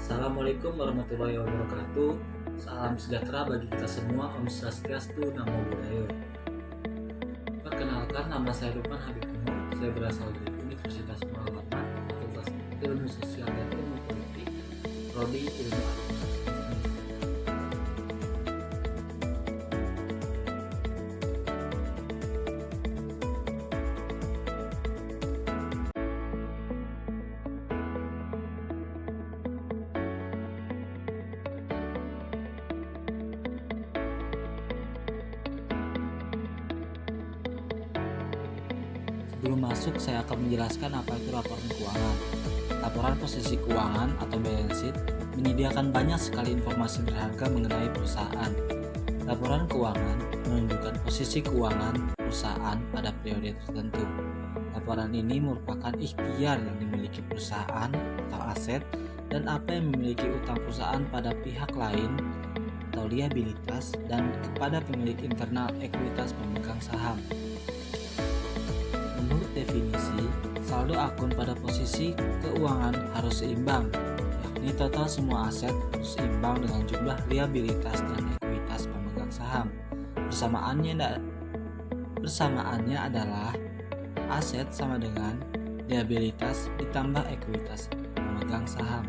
Assalamualaikum warahmatullahi wabarakatuh. Salam sejahtera bagi kita semua. Om Swastiastu, Namo Buddhaya. Perkenalkan, nama saya Lukman Habib Nur. Saya berasal dari Universitas Muhammad, Fakultas Ilmu Sosial dan Ilmu Politik, Prodi Ilmu Administrasi Indonesia. Sebelum masuk, saya akan menjelaskan apa itu laporan keuangan. Laporan posisi keuangan atau balance sheet menyediakan banyak sekali informasi berharga mengenai perusahaan. Laporan keuangan menunjukkan posisi keuangan perusahaan pada periode tertentu. Laporan ini merupakan ikhtiar yang dimiliki perusahaan atau aset dan apa yang memiliki utang perusahaan pada pihak lain atau liabilitas dan kepada pemilik internal ekuitas pemegang saham. Menurut definisi, saldo akun pada posisi keuangan harus seimbang, yakni total semua aset harus seimbang dengan jumlah liabilitas dan ekuitas pemegang saham. Persamaannya adalah aset sama dengan liabilitas ditambah ekuitas pemegang saham.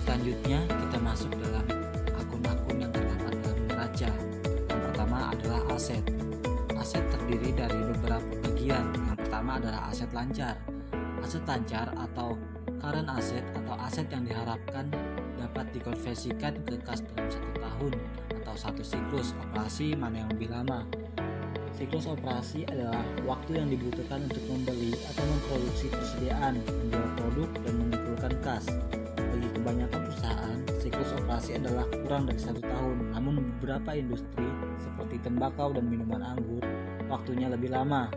Selanjutnya kita masuk dalam akun-akun yang terdapat dalam neraca. Yang pertama adalah aset. Aset terdiri dari beberapa bagian. Yang pertama adalah aset lancar. Aset lancar atau current asset atau aset yang diharapkan dapat dikonversikan ke kas dalam 1 tahun atau 1 siklus operasi mana yang lebih lama. Siklus operasi adalah waktu yang dibutuhkan untuk membeli atau memproduksi persediaan, menjual produk, dan mengumpulkan kas. Bagi kebanyakan perusahaan, siklus operasi adalah kurang dari 1 tahun, namun beberapa industri seperti tembakau dan minuman anggur, waktunya lebih lama.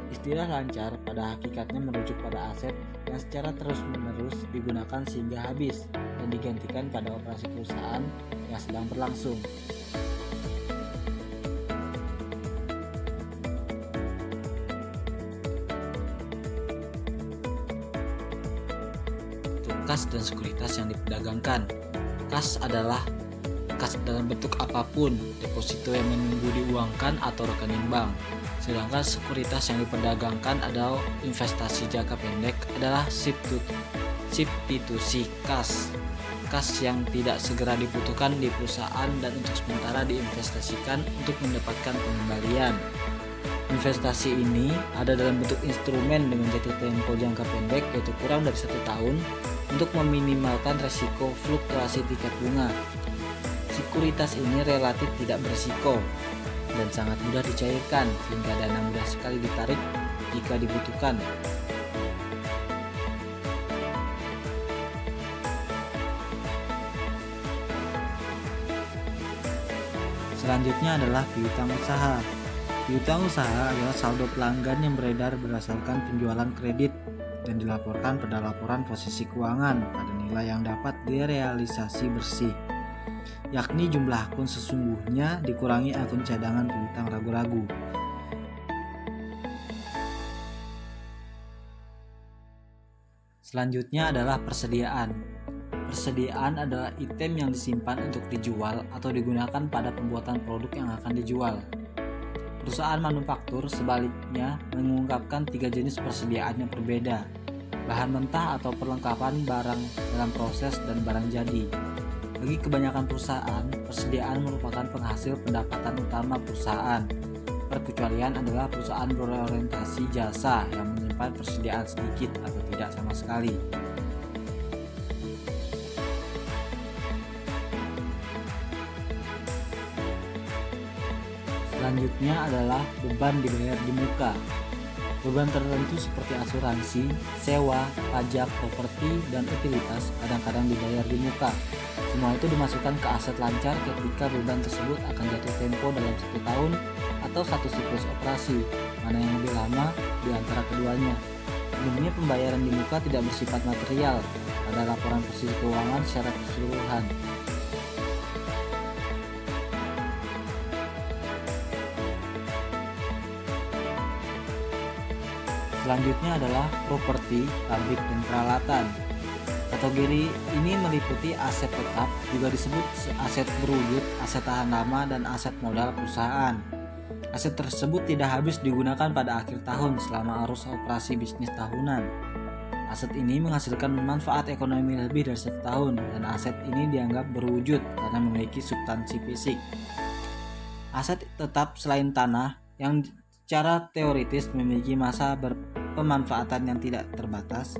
Istilah lancar pada hakikatnya merujuk pada aset yang secara terus-menerus digunakan sehingga habis dan digantikan pada operasi perusahaan yang sedang berlangsung. Kas dan sekuritas yang diperdagangkan. Kas adalah kas dalam bentuk apapun, deposito yang menunggu diuangkan atau rekening bank. Sedangkan sekuritas yang diperdagangkan adalah investasi jangka pendek adalah substitusi kas. Kas yang tidak segera dibutuhkan di perusahaan dan untuk sementara diinvestasikan untuk mendapatkan pengembalian. Investasi ini ada dalam bentuk instrumen dengan jatuh tempo jangka pendek yaitu kurang dari 1 tahun untuk meminimalkan resiko fluktuasi tingkat bunga. Sekuritas ini relatif tidak berisiko dan sangat mudah dicairkan sehingga dana mudah sekali ditarik jika dibutuhkan. Selanjutnya adalah piutang usaha. Piutang usaha adalah saldo pelanggan yang beredar berdasarkan penjualan kredit dan dilaporkan pada laporan posisi keuangan pada nilai yang dapat direalisasi bersih, yakni jumlah akun sesungguhnya dikurangi akun cadangan piutang ragu-ragu. Selanjutnya adalah persediaan. Persediaan adalah item yang disimpan untuk dijual atau digunakan pada pembuatan produk yang akan dijual. Perusahaan manufaktur sebaliknya mengungkapkan 3 jenis persediaan yang berbeda: bahan mentah atau perlengkapan barang dalam proses dan barang jadi. Bagi kebanyakan perusahaan, persediaan merupakan penghasil pendapatan utama perusahaan. Perkecualian adalah perusahaan berorientasi jasa yang menyimpan persediaan sedikit atau tidak sama sekali. Selanjutnya adalah beban dibayar di muka. Beban tertentu seperti asuransi, sewa, pajak, properti, dan utilitas kadang-kadang dibayar di muka. Semua itu dimasukkan ke aset lancar ketika beban tersebut akan jatuh tempo dalam 1 tahun atau 1 siklus operasi, mana yang lebih lama di antara keduanya. Umumnya pembayaran di muka tidak bersifat material pada laporan posisi keuangan secara keseluruhan. Selanjutnya adalah properti, pabrik, dan peralatan. Kategori ini meliputi aset tetap, juga disebut aset berwujud, aset tahan lama, dan aset modal perusahaan. Aset tersebut tidak habis digunakan pada akhir tahun selama arus operasi bisnis tahunan. Aset ini menghasilkan manfaat ekonomi lebih dari 1 tahun, dan aset ini dianggap berwujud karena memiliki substansi fisik. Aset tetap selain tanah yang secara teoritis memiliki masa pemanfaatan yang tidak terbatas,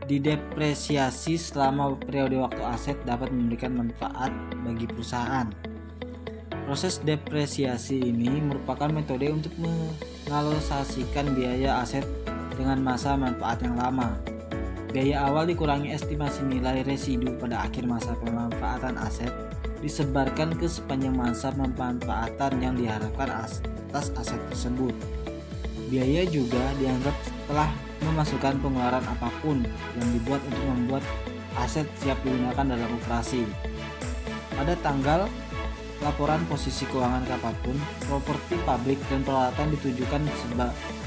didepresiasi selama periode waktu aset dapat memberikan manfaat bagi perusahaan. Proses depresiasi ini merupakan metode untuk mengalokasikan biaya aset dengan masa manfaat yang lama. Biaya awal dikurangi estimasi nilai residu pada akhir masa pemanfaatan aset, disebarkan ke sepanjang masa pemanfaatan yang diharapkan atas aset tersebut. Biaya juga dianggap telah memasukkan pengeluaran apapun yang dibuat untuk membuat aset siap digunakan dalam operasi. Pada tanggal laporan posisi keuangan apapun, properti, pabrik, dan peralatan ditujukan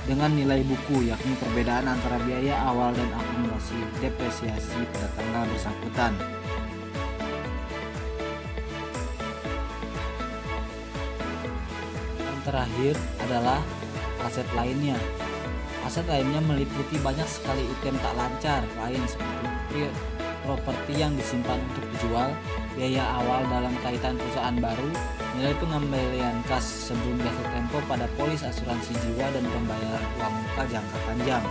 dengan nilai buku, yakni perbedaan antara biaya awal dan akumulasi depresiasi pada tanggal bersangkutan. Yang terakhir adalah aset lainnya. Aset lainnya meliputi banyak sekali item tak lancar lain seperti properti yang disimpan untuk dijual, biaya awal dalam kaitan perusahaan baru, nilai pengembalian kas sebelum jatuh tempo pada polis asuransi jiwa, dan pembayaran uang muka jangka panjang.